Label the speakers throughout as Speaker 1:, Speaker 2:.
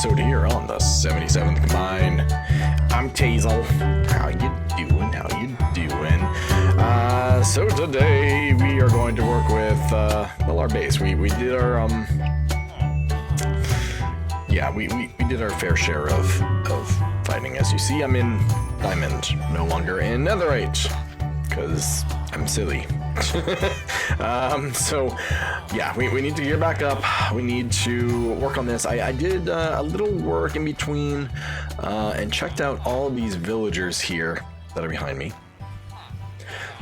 Speaker 1: episode here on the 77th Combine. I'm Tazel. How you doing? So today we are going to work with, our base. We did our, we did our fair share of fighting. As you see, I'm in Diamond, no longer in Netherite, because I'm silly. We need to gear back up. We need to work on this. I did a little work in between and checked out all these villagers here that are behind me.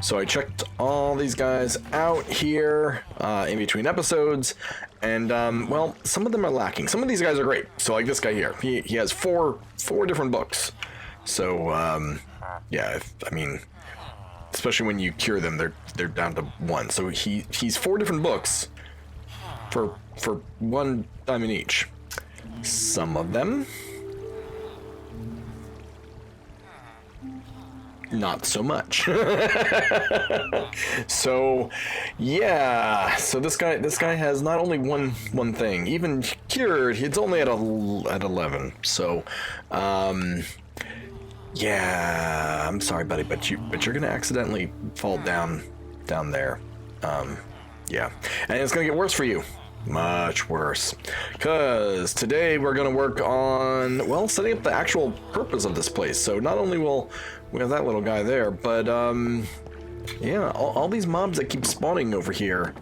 Speaker 1: So I checked all these guys out here in between episodes, and some of them are lacking. Some of these guys are great. So like this guy here, he has four different books. So especially when you cure them, they're down to one. So he's 4 different books for 1 diamond each. Some of them not so much. So this guy has not only one thing, even cured, it's only at 11. So I'm sorry, buddy, but you're gonna accidentally fall down there. And it's gonna get worse for you. Much worse. Because today we're gonna work on, setting up the actual purpose of this place. So not only will we have that little guy there, but all these mobs that keep spawning over here,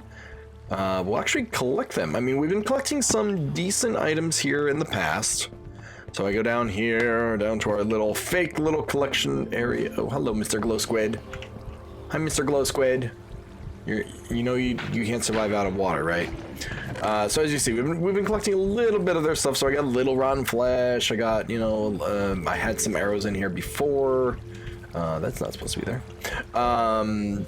Speaker 1: we'll actually collect them. I mean, we've been collecting some decent items here in the past. So I go down here, down to our fake little collection area. Oh, hello, Mr. Glow Squid. Hi, Mr. Glow Squid. You can't survive out of water, right? So as you see, we've been collecting a little bit of their stuff. So I got a little rotten flesh. I got, I had some arrows in here before. That's not supposed to be there.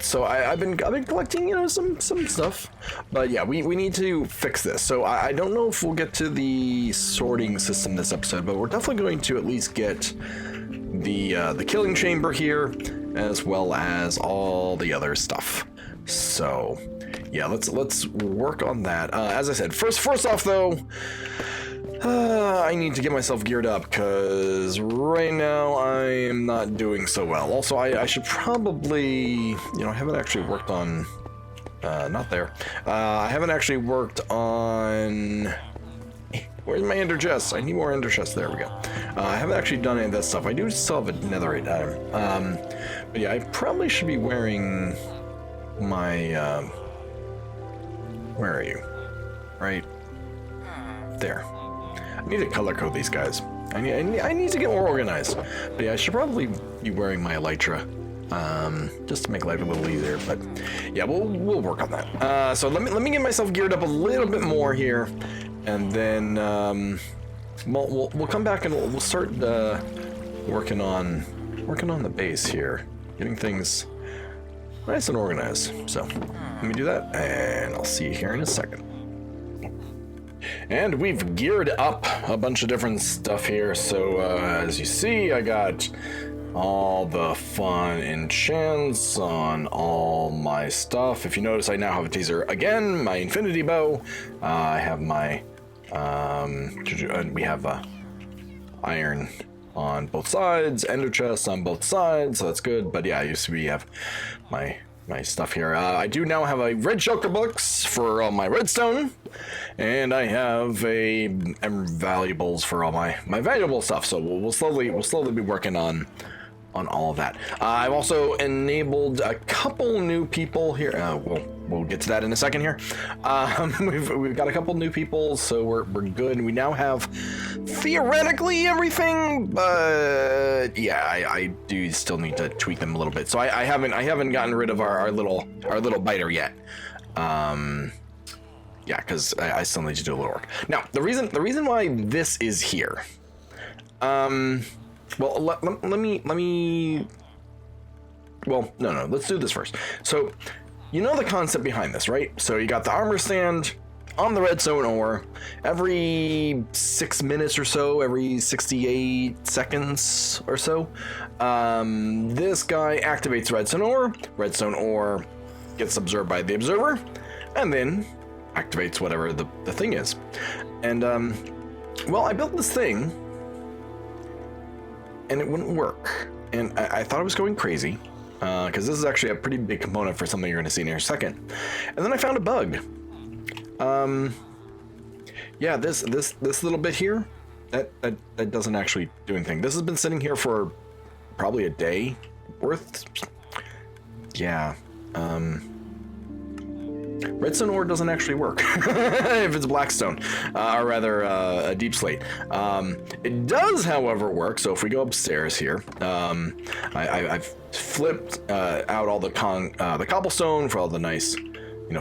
Speaker 1: So I've been collecting, some stuff, but yeah, we need to fix this. So I don't know if we'll get to the sorting system this episode, but we're definitely going to at least get the killing chamber here, as well as all the other stuff. So yeah, let's work on that. As I said, first off though, I need to get myself geared up, because right now I am not doing so well. Also, I should probably, I haven't actually worked on, not there. I haven't actually worked on, where's my ender chest? I need more ender chests. There we go. I haven't actually done any of that stuff. I do still have a netherite item. But yeah, I probably should be wearing my, where are you? Right there. I need to color code these guys. I need to get more organized. But yeah, I should probably be wearing my elytra, just to make life a little easier. But yeah, we'll work on that. So let me get myself geared up a little bit more here, and then we'll come back and we'll start working on the base here, getting things nice and organized. So let me do that, and I'll see you here in a second. And we've geared up a bunch of different stuff here. So as you see, I got all the fun enchants on all my stuff. If you notice, I now have a teaser again, my infinity bow. I have my we have iron on both sides, ender chests on both sides, so that's good. But yeah, we have my stuff here. I do now have a red shulker books for all my redstone, and I have valuables for all my valuable stuff. So we'll slowly be working on all of that. I've also enabled a couple new people here. We'll get to that in a second here. We've got a couple new people, so we're good. We now have theoretically everything, but yeah, I do still need to tweak them a little bit. So I haven't gotten rid of our little biter yet. Because I still need to do a little work. Now, the reason why this is here. Let me. Well, no. Let's do this first. So, the concept behind this, right? So you got the armor stand on the redstone ore. Every 6 minutes or so, every 68 seconds or so, this guy activates redstone ore. Redstone ore gets observed by the observer, and then activates whatever the thing is. And Well, I built this thing, and it wouldn't work. And I thought I was going crazy, because this is actually a pretty big component for something you're going to see in a second. And then I found a bug. Yeah, this little bit here, that doesn't actually do anything. This has been sitting here for probably a day worth. Yeah. Redstone ore doesn't actually work if it's blackstone, or rather a deep slate. It does, however, work. So if we go upstairs here, I've flipped out all the cobblestone for all the nice,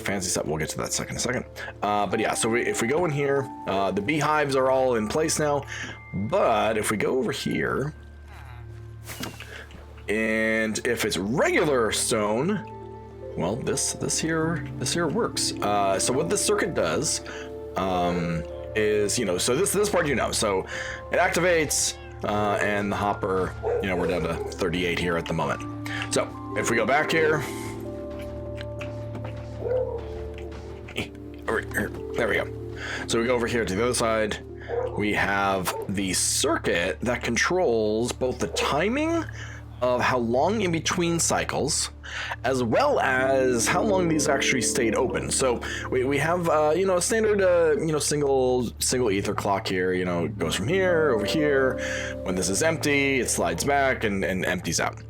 Speaker 1: fancy stuff. We'll get to that in a second. But yeah, so if we go in here, the beehives are all in place now. But if we go over here, and if it's regular stone, well, this here works. So what this circuit does is, so this part so it activates, and the hopper, we're down to 38 here at the moment. So if we go back here, there we go. So we go over here to the other side. We have the circuit that controls both the timing of how long in between cycles, as well as how long these actually stayed open. So we have a standard single ether clock here. It goes from here over here. When this is empty, it slides back and empties out.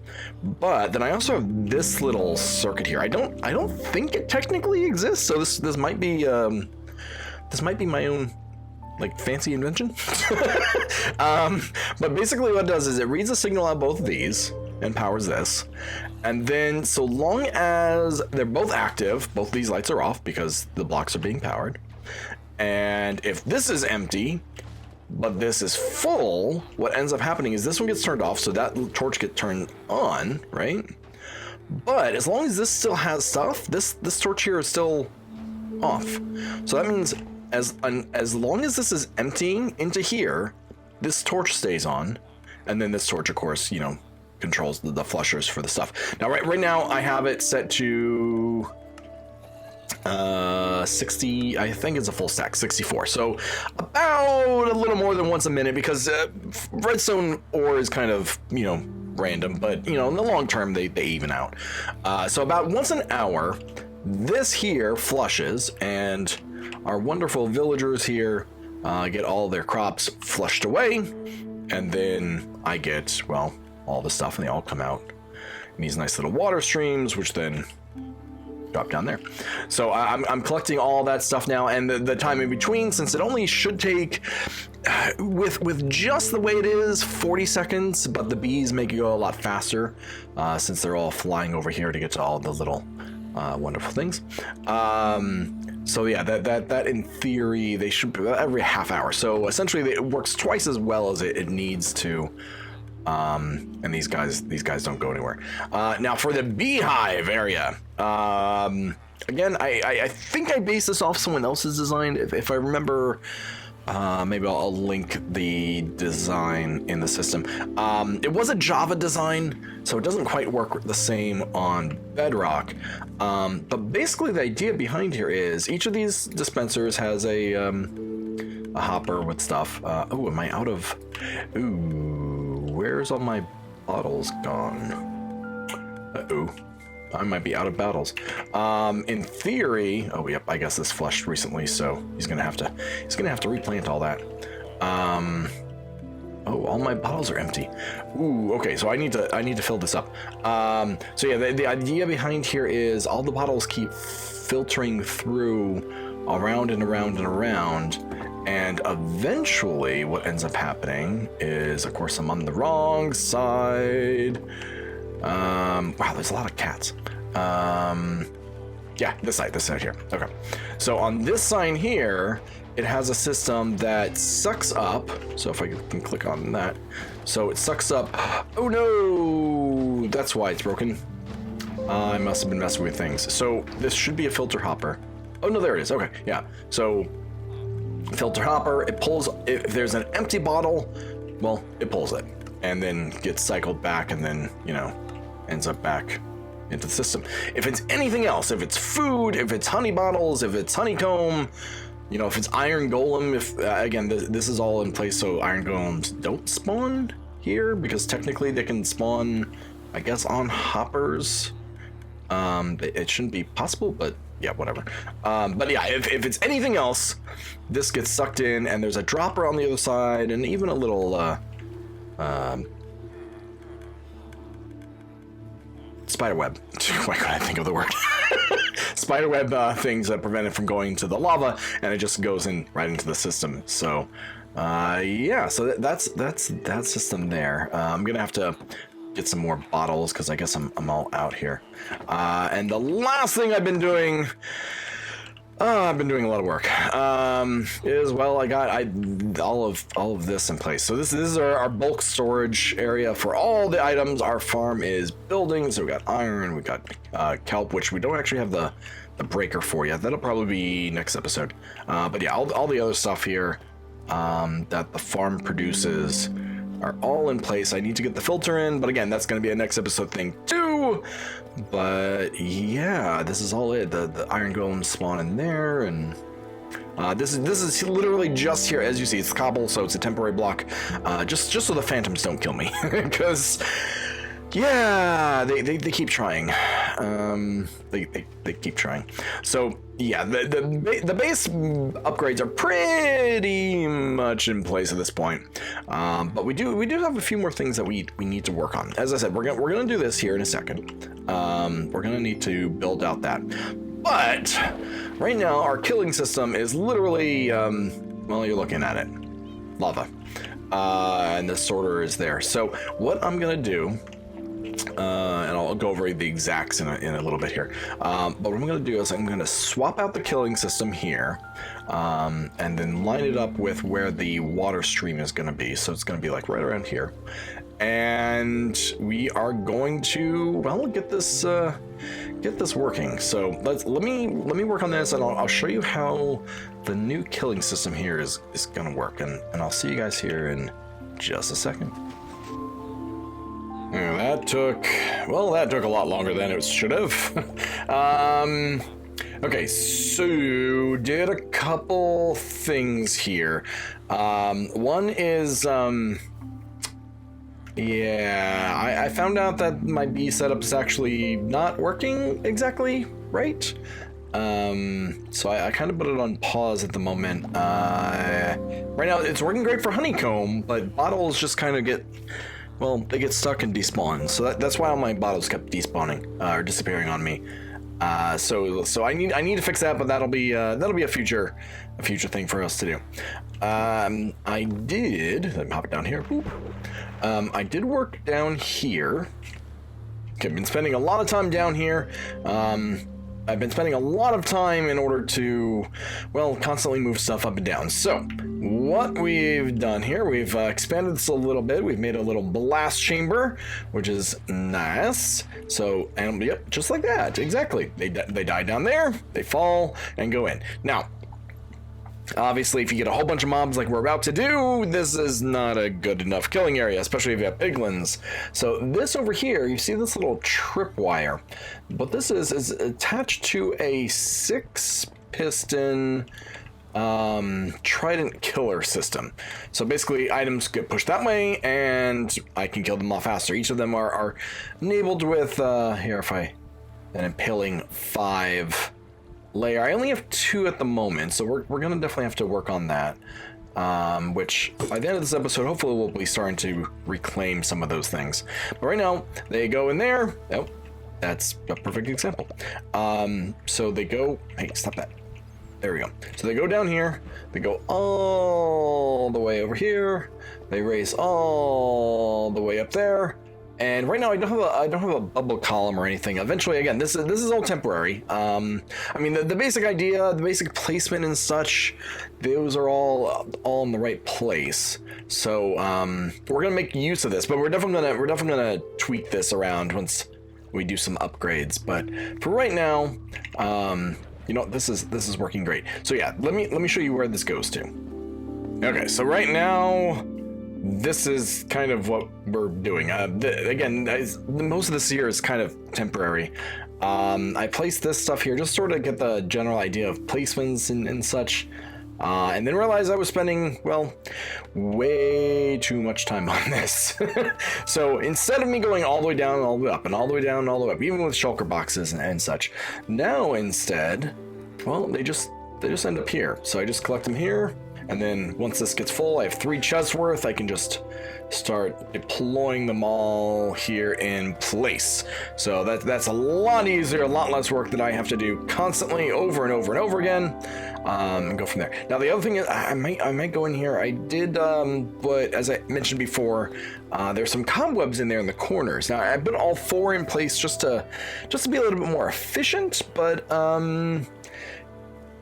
Speaker 1: But then I also have this little circuit here. I don't think it technically exists. So this might be my own fancy invention. But basically what it does is it reads a signal out both of these and powers this. And then so long as they're both active, both of these lights are off because the blocks are being powered. And if this is empty, but this is full, what ends up happening is this one gets turned off, so that torch gets turned on, right? But as long as this still has stuff, this torch here is still off. So that means as long as this is emptying into here, this torch stays on, and then this torch, of course, controls the flushers for the stuff. Now, right now, I have it set to 60. I think it's a full stack, 64. So about a little more than once a minute, because redstone ore is kind of random, but in the long term they even out. So about once an hour, this here flushes, and our wonderful villagers here get all their crops flushed away, and then I get, well, all the stuff, and they all come out in these nice little water streams, which then drop down there. So I'm collecting all that stuff now, and the time in between, since it only should take, with just the way it is, 40 seconds, but the bees make it go a lot faster, since they're all flying over here to get to all the little wonderful things. So yeah, that in theory they should be every half hour. So essentially it works twice as well as it needs to. And these guys don't go anywhere. Now for the beehive area, again, I think I based this off someone else's design. If I remember, maybe I'll link the design in the system. It was a Java design, so it doesn't quite work the same on Bedrock. But basically the idea behind here is each of these dispensers has a hopper with stuff. Oh, am I out of... Ooh, where's all my bottles gone? Uh-oh. I might be out of bottles. In theory, oh yep, I guess this flushed recently, so he's gonna have to replant all that. Oh, all my bottles are empty. Ooh, okay, so I need to fill this up. So yeah, the idea behind here is all the bottles keep filtering through around and around and around. And eventually what ends up happening is, of course, I'm on the wrong side. Wow, there's a lot of cats. Yeah, this side here. Okay. So on this sign here, it has a system that sucks up. So if I can click on that. So it sucks up. Oh no, that's why it's broken. I must have been messing with things. So this should be a filter hopper. Oh no, there it is. Okay, yeah. So filter hopper, it pulls, if there's an empty bottle, well, it pulls it and then gets cycled back and then, ends up back into the system. If it's anything else, if it's food, if it's honey bottles, if it's honeycomb, You know, if it's iron golem, if again, this is all in place so iron golems don't spawn here, because technically they can spawn, I guess, on hoppers. It shouldn't be possible, but yeah, whatever. But yeah, if it's anything else, this gets sucked in, and there's a dropper on the other side, and even a little spider web. Why couldn't I think of the word? Spider web things that prevent it from going to the lava, and it just goes in right into the system. So yeah, so that's that system there. I'm gonna have to get some more bottles because I guess I'm all out here. And the last thing I've been doing, I've been doing a lot of work. Is, well, I got all of this in place. So this is our bulk storage area for all the items. Our farm is building. So we got iron, we got kelp, which we don't actually have the breaker for yet. That'll probably be next episode. But yeah, all the other stuff here that the farm produces are all in place. I need to get the filter in, but again, that's going to be a next episode thing too. But yeah, this is all it. The iron golems spawn in there, and this is literally just here. As you see, it's cobble, so it's a temporary block, just so the phantoms don't kill me, because yeah, they keep trying. They keep trying. So yeah, the base upgrades are pretty much in place at this point. But we do have a few more things that we need to work on. As I said, we're gonna do this here in a second. We're gonna need to build out that. But right now, our killing system is literally, well, you're looking at it, lava, and the sorter is there. So what I'm gonna do. And I'll go over the exacts in a little bit here. But what I'm going to do is I'm going to swap out the killing system here, and then line it up with where the water stream is going to be. So it's going to be like right around here. And we are going to, well, get this working. So let me work on this, and I'll show you how the new killing system here is going to work. And I'll see you guys here in just a second. That took a lot longer than it should have. Okay, so did a couple things here. One is, yeah, I found out that my bee setup is actually not working exactly right. So I kind of put it on pause at the moment. Right now it's working great for honeycomb, but bottles just kind of get, well, they get stuck and despawn, so that's why all my bottles kept despawning or disappearing on me. So I need to fix that, but that'll be a future thing for us to do. Let me hop it down here. I did work down here. Okay, I've been spending a lot of time down here. I've been spending a lot of time in order to, well, constantly move stuff up and down. So what we've done here, we've expanded this a little bit. We've made a little blast chamber, which is nice. So, and yep, just like that, exactly. They die down there, they fall and go in. Now, obviously, if you get a whole bunch of mobs like we're about to do, this is not a good enough killing area, especially if you have piglins. So this over here, you see this little tripwire. What this is attached to a 6-piston trident killer system. So basically, items get pushed that way, and I can kill them off faster. Each of them are enabled with, here, if an impaling 5 layer. I only have 2 at the moment, so we're gonna definitely have to work on that. Which by the end of this episode, hopefully we'll be starting to reclaim some of those things. But right now, they go in there. Oh, that's a perfect example. So they go. Hey, stop that. There we go. So they go down here. They go all the way over here. They race all the way up there. And right now I don't have a bubble column or anything. Eventually, again, this is all temporary. I mean, the basic idea, the basic placement and such, those are all in the right place. So we're gonna make use of this, but we're definitely gonna tweak this around once we do some upgrades. But for right now, you know, this is working great. So yeah, let me show you where this goes to. Okay, so right now, this is kind of what we're doing. Again, most of this year is kind of temporary. I placed this stuff here just sort of get the general idea of placements and such. And then realized I was spending, well, way too much time on this. So instead of me going all the way down and all the way up and all the way down and all the way up, even with shulker boxes and such, now instead, well, they just end up here. So I just collect them here. And then once this gets full, I have 3 chests worth. I can just start deploying them all here in place. So that's a lot easier, a lot less work that I have to do constantly over and over and over again, and go from there. Now the other thing is I might go in here. I did, but as I mentioned before, there's some cobwebs in there in the corners. Now I've put all 4 in place just to be a little bit more efficient, but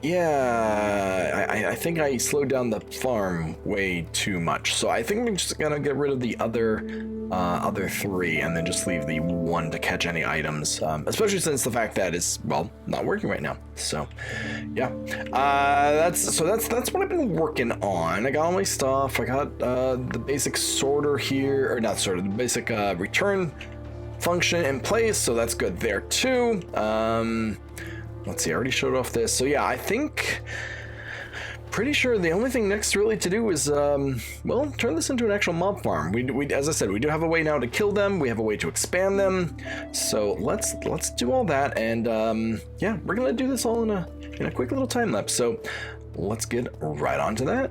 Speaker 1: yeah, I think I slowed down the farm way too much. So I think I'm just gonna get rid of the other 3 and then just leave the 1 to catch any items, especially since the fact that it's, well, not working right now. So yeah, that's what I've been working on. I got all my stuff. I got the basic sorter here, or not sorter, the basic return function in place, so that's good there too. Let's see, I already showed off this. So yeah, I think, pretty sure the only thing next really to do is, well, turn this into an actual mob farm. We, as I said, we do have a way now to kill them. We have a way to expand them. So let's do all that. And yeah, we're gonna do this all in a quick little time lapse. So let's get right on to that.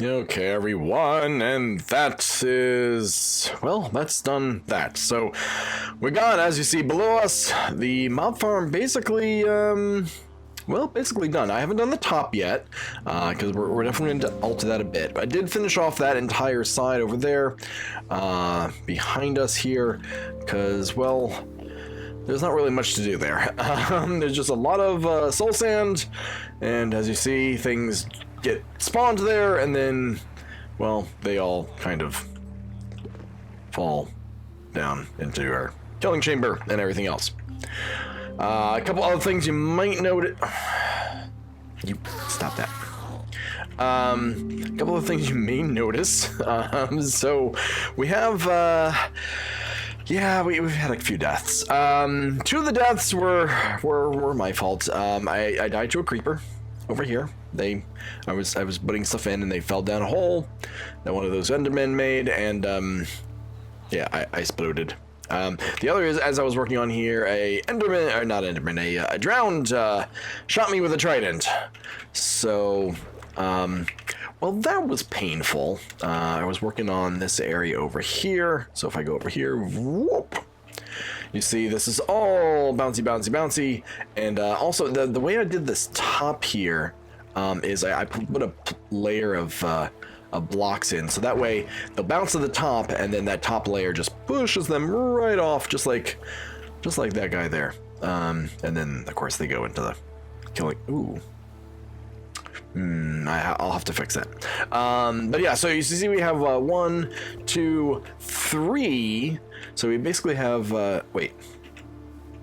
Speaker 1: Okay, everyone, and that is, well, that's done that. So we got, as you see below us, the mob farm basically, well, basically done. I haven't done the top yet, because we're definitely going to alter that a bit. But I did finish off that entire side over there, behind us here, because, well, there's not really much to do there. There's just a lot of soul sand, and as you see, things get spawned there, and then, well, they all kind of fall down into our killing chamber and everything else. A couple other things you might notice. You stop that. A couple of things you may notice. So we have, yeah, we've had a few deaths. 2 of the deaths were my fault. I died to a creeper over here. I was putting stuff in and they fell down a hole that one of those Endermen made, and yeah, I exploded. The other is, as I was working on here, a Enderman, or not Enderman, a drowned shot me with a trident. So, well, that was painful. I was working on this area over here, so if I go over here, whoop, You see, this is all bouncy, bouncy, bouncy. And also, the way I did this top here is I put a layer of blocks in, so that way they'll bounce to the top, and then that top layer just pushes them right off, just like that guy there. And then, of course, they go into the killing. Ooh. I'll have to fix that. But yeah, so you see we have 1, 2, 3. So we basically have, wait.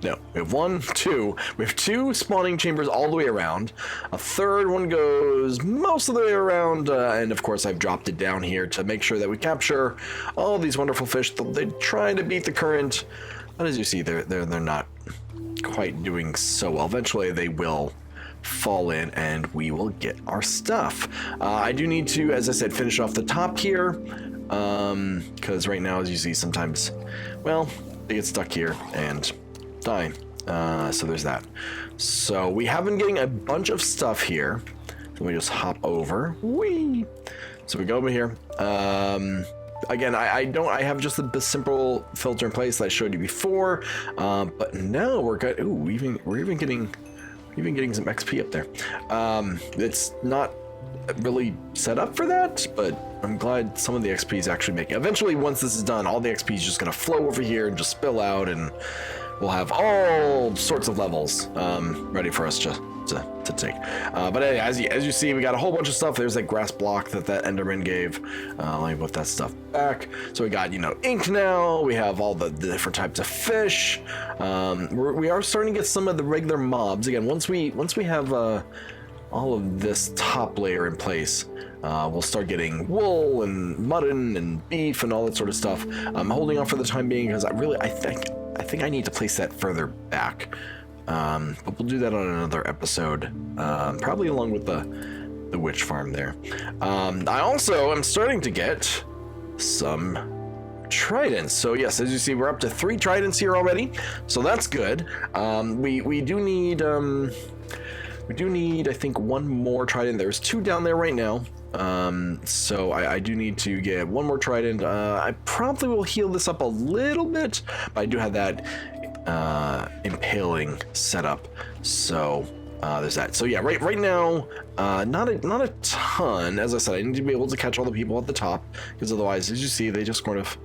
Speaker 1: No, we have 1, 2. We have 2 spawning chambers all the way around. A third one goes most of the way around. And of course, I've dropped it down here to make sure that we capture all these wonderful fish. They're trying to beat the current. But as you see, they're not quite doing so well. Eventually, they will fall in and we will get our stuff. I do need to, as I said, finish off the top here, because right now, as you see, sometimes, well, they get stuck here and die. So there's that. So we have been getting a bunch of stuff here. Let me just hop over. Whee! So we go over here. Again, I have just the simple filter in place that I showed you before, but now we're good. Ooh, we're even getting some XP up there. It's not really set up for that, but I'm glad some of the XP is actually making. Eventually, once this is done, all the XP is just going to flow over here and just spill out, and we'll have all sorts of levels ready for us to take. But anyway, as you see, we got a whole bunch of stuff. There's that grass block that Enderman gave. Let me put that stuff back. So we got, ink now. We have all the different types of fish. We are starting to get some of the regular mobs. Again, once we have all of this top layer in place, we'll start getting wool and mutton and beef and all that sort of stuff. I'm holding off for the time being because I think I need to place that further back. But we'll do that on another episode, probably along with the witch farm there. I also am starting to get some tridents. So yes, as you see, we're up to 3 tridents here already. So that's good. We do need, I think, 1 more trident. There's 2 down there right now. So I do need to get 1 more trident. I probably will heal this up a little bit, but I do have that impaling setup. So there's that. So yeah, right now, not a ton. As I said, I need to be able to catch all the people at the top, because otherwise, as you see, they just kind of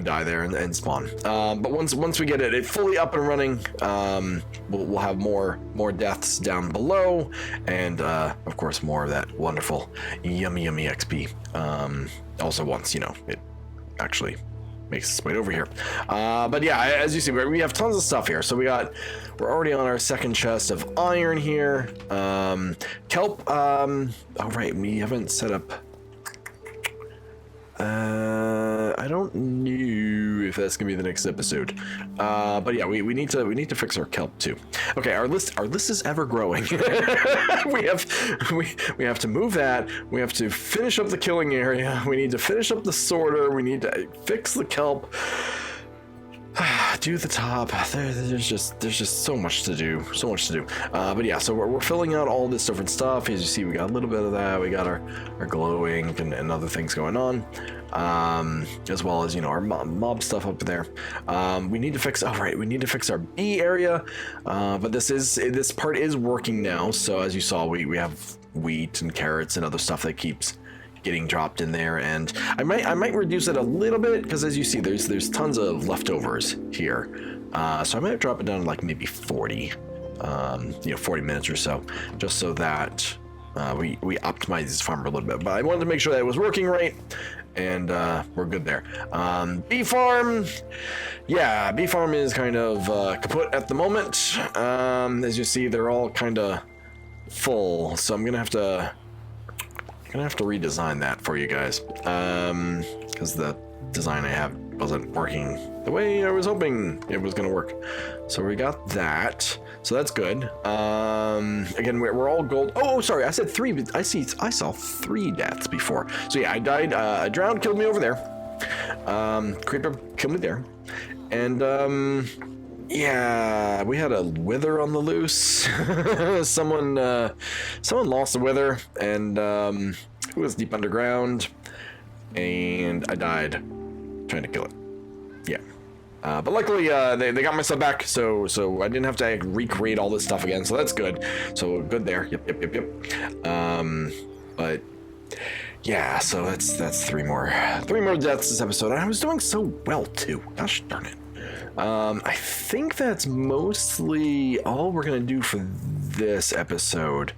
Speaker 1: die there and spawn. But once we get it fully up and running, we'll have more deaths down below, and of course more of that wonderful yummy XP. Also once it actually makes its way over here. But yeah, as you see, we have tons of stuff here. So we're already on our 2nd chest of iron here. Kelp. Oh right, we haven't set up. I don't know if that's gonna be the next episode, but yeah, we need to fix our kelp too. Okay, our list is ever growing. we have to move that. We have to finish up the killing area. We need to finish up the sorter. We need to fix the kelp. Do the top. There's just so much to do. But yeah, so we're filling out all this different stuff. As you see, we got a little bit of that. We got our glow ink and other things going on, as well as our mob stuff up there. We need to fix. Oh right, we need to fix our bee area. But this part is working now. So as you saw, we have wheat and carrots and other stuff that keeps getting dropped in there, and I might reduce it a little bit, because as you see, there's tons of leftovers here, so I might drop it down to like maybe 40 minutes or so, just so that we optimize this farm a little bit. But I wanted to make sure that it was working right, and we're good there. Bee farm, yeah, bee farm is kind of kaput at the moment. As you see, they're all kind of full, so I'm gonna have to redesign that for you guys, because the design I have wasn't working the way I was hoping it was going to work. So we got that, so that's good. Again, we're all gold. Oh, sorry, I said 3, but I saw 3 deaths before. So yeah, I died. A drowned killed me over there. Creeper killed me there, and yeah, we had a wither on the loose. Someone lost a wither, and it was deep underground, and I died trying to kill it. Yeah, But luckily, they got my stuff back, so I didn't have to recreate all this stuff again, so that's good. So good there. Yep. But yeah, so that's three more deaths this episode. And I was doing so well too. Gosh darn it. I think that's mostly all we're gonna do for this episode.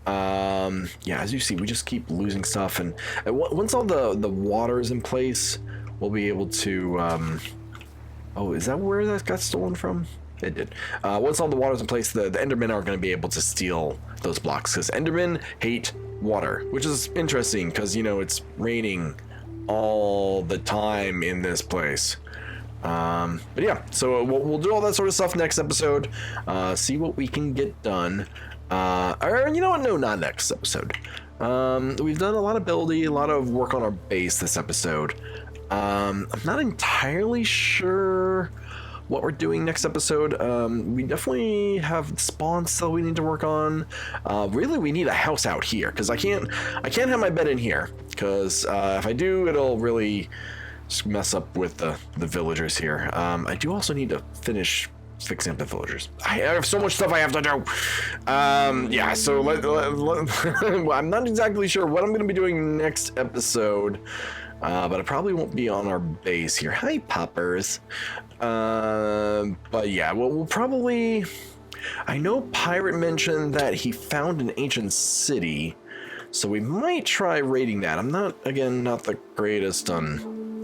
Speaker 1: Yeah, as you see, we just keep losing stuff, and once all the water is in place, we'll be able to. Oh, is that where that got stolen from? It did. Once all the water's in place, the Endermen aren't going to be able to steal those blocks, because Endermen hate water, which is interesting, because, you know, it's raining all the time in this place. But yeah, so we'll do all that sort of stuff next episode, see what we can get done. Or, you know what? No, not next episode. We've done a lot of building, a lot of work on our base this episode. I'm not entirely sure what we're doing next episode. We definitely have spawns that we need to work on. Really, we need a house out here, because I can't have my bed in here, because if I do, it'll really mess up with the villagers here. I do also need to finish fixing up the villagers. I have so much stuff I have to do. Yeah, so I'm not exactly sure what I'm going to be doing next episode. But it probably won't be on our base here. Hi, poppers. But yeah, we'll probably... I know Pirate mentioned that he found an ancient city, so we might try raiding that. I'm not the greatest on...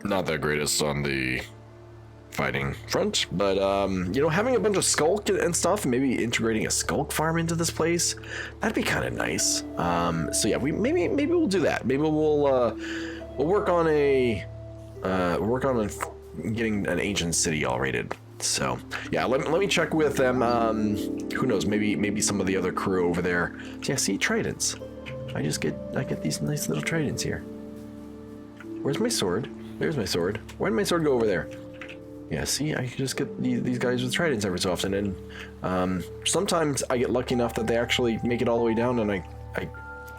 Speaker 1: not the greatest on the fighting front, but you know, having a bunch of skulk and stuff, and maybe integrating a skulk farm into this place, that'd be kind of nice. So yeah, maybe we'll do that. Maybe we'll work on getting an ancient city all raided. So yeah, let me check with them. Who knows? Maybe some of the other crew over there. So yeah, see, tridents. I get these nice little tridents here. Where's my sword? There's my sword. Why did my sword go over there? Yeah, see, I can just get these guys with tridents every so often, and sometimes I get lucky enough that they actually make it all the way down, and I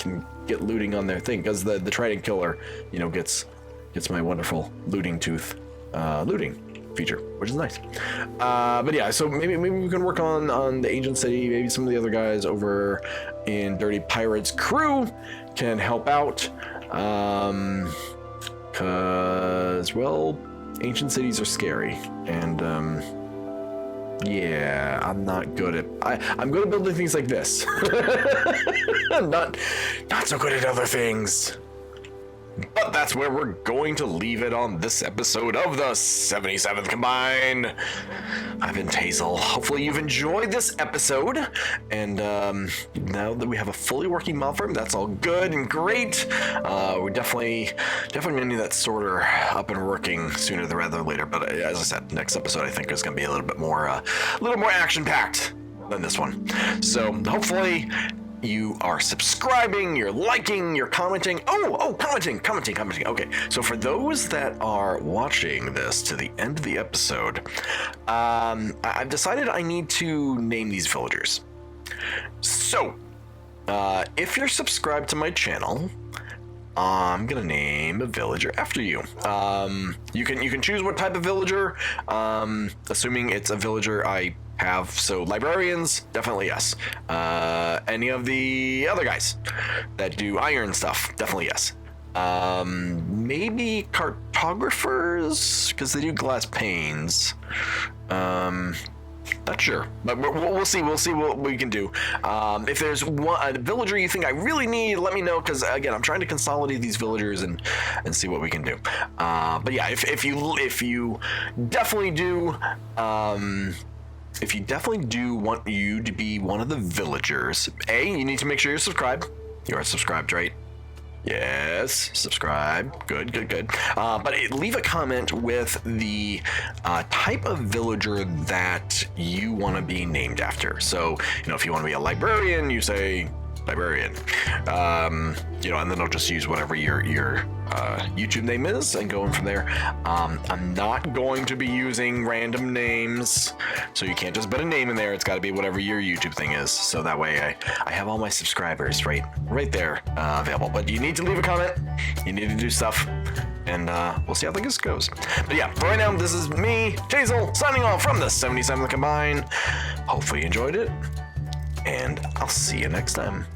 Speaker 1: can get looting on their thing, because the trident killer, you know, gets my wonderful looting tooth looting feature, which is nice. But yeah, so maybe we can work on the ancient city. Maybe some of the other guys over in Dirty Pirates crew can help out, because, well, ancient cities are scary, and yeah, I'm not good at... I'm good at building things like this. I'm not so good at other things. But that's where we're going to leave it on this episode of the 77th Combine. I've been Tazel. Hopefully you've enjoyed this episode, and now that we have a fully working mob farm, that's all good and great. We're definitely gonna need that sorter up and working sooner rather than later. But as I said, next episode I think is gonna be a little bit more action-packed than this one. So hopefully you are subscribing, you're liking, you're commenting. Commenting. Okay, so for those that are watching this to the end of the episode, I've decided I need to name these villagers. So, if you're subscribed to my channel, I'm gonna name a villager after you. You can choose what type of villager, assuming it's a villager I have. So librarians, definitely yes. Any of the other guys that do iron stuff, definitely yes. Maybe cartographers, because they do glass panes. Not sure, but we'll see. We'll see what we can do. If there's a villager you think I really need, let me know, because again, I'm trying to consolidate these villagers and see what we can do. But yeah, if you definitely do, want you to be one of the villagers, you need to make sure you're subscribed. You are subscribed, right? Yes, subscribe. Good. But leave a comment with the type of villager that you want to be named after. So, if you want to be a librarian, you say librarian. And then I'll just use whatever your YouTube name is and going from there. I'm not going to be using random names, so you can't just put a name in there. It's got to be whatever your YouTube thing is, so that way I have all my subscribers right there available. But you need to leave a comment, you need to do stuff, and we'll see how this goes. But yeah, for right now, this is me, Tazel, signing off from the 77th Combine. Hopefully you enjoyed it, and I'll see you next time.